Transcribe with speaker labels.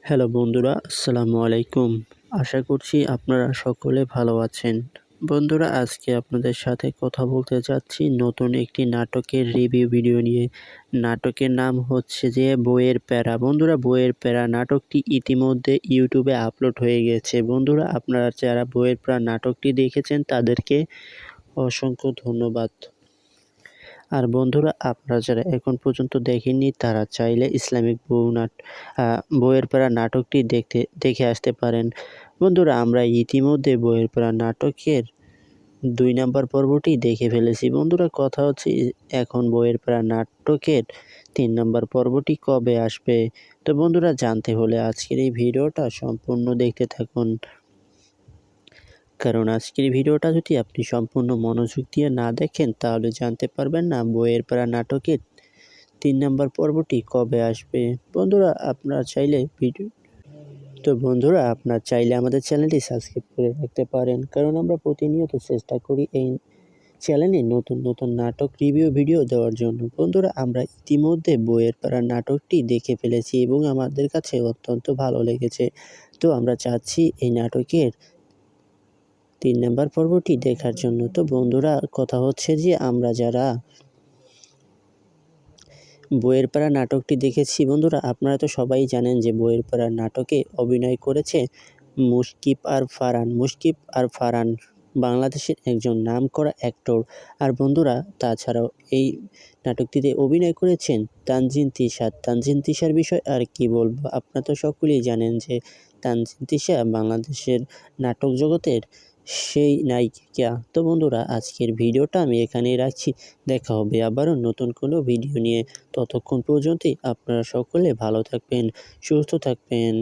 Speaker 1: Hello বন্ধুরা, আসসালামু আলাইকুম। আশা করছি আপনারা সকলে ভালো আছেন। বন্ধুরা, আজকে আপনাদের সাথে কথা বলতে যাচ্ছি নতুন একটি নাটকের রিভিউ ভিডিও নিয়ে। নাটকের নাম হচ্ছে যে বইয়ের প্যারা। বন্ধুরা, বইয়ের প্যারা নাটকটি ইতিমধ্যে ইউটিউবে আপলোড হয়ে গেছে। বন্ধুরা, আপনারা যারা বইয়ের প্যারা নাটকটি দেখেছেন তাদেরকে অসংখ্য ধন্যবাদ। আর বন্ধুরা, আপনারা যারা এখন পর্যন্ত দেখেননি তারা চাইলে ইসলামিক বইয়ের প্যারা নাটকটি দেখে আসতে পারেন। বন্ধুরা, আমরা ইতিমধ্যে বইয়ের প্যারা নাটকের ২ নাম্বার পর্বটি দেখে ফেলেছি। বন্ধুরা, কথা হচ্ছে এখন বইয়ের প্যারা নাটকের ৩ নাম্বার পর্বটি কবে আসবে। তো বন্ধুরা, জানতে হলে আজকের এই ভিডিওটা সম্পূর্ণ দেখতে থাকুন। কারণ আজকের ভিডিওটা যদি আপনি সম্পূর্ণ মনোযোগ দিয়ে না দেখেন তাহলে জানতে পারবেন না বইয়ের প্যারা নাটকের ৩ নাম্বার পর্বটি কবে আসবে। বন্ধুরা, আপনারা চাইলে আমাদের চ্যানেলটি সাবস্ক্রাইব করে রাখতে পারেন, কারণ আমরা প্রতিনিয়ত চেষ্টা করি এই চ্যানেলে নতুন নতুন নাটক রিভিউ ভিডিও দেওয়ার জন্য। বন্ধুরা, আমরা ইতিমধ্যে বইয়ের প্যারা নাটকটি দেখে ফেলেছি এবং আমাদের কাছে অত্যন্ত ভালো লেগেছে। তো আমরা চাচ্ছি এই নাটকের ৩ নাম্বার পর্বটি দেখার জন্য। তো বন্ধুরা, কথা হচ্ছে যে আমরা যারা বইয়ের প্যারা নাটকটি দেখেছি, বন্ধুরা আপনারা তো সবাই জানেন যে বইয়ের প্যারা নাটকে অভিনয় করেছে মুশকিপ আর ফারহান বাংলাদেশের একজন নামকরা অ্যাক্টর। আর বন্ধুরা, তাছাড়াও এই নাটকটিতে অভিনয় করেছেন তানজিন তিশার বিষয় আর কি বলবো, আপনারা তো সকলেই জানেন যে তানজিন তিশা বাংলাদেশের নাটক জগতের সেই নায়িকা। তো বন্ধুরা, আজকের ভিডিওটা আমি এখানেই রাখছি। দেখা হবে আবারও নতুন কোনো ভিডিও নিয়ে। ততক্ষণ পর্যন্তই আপনারা সকলে ভালো থাকবেন, সুস্থ থাকবেন।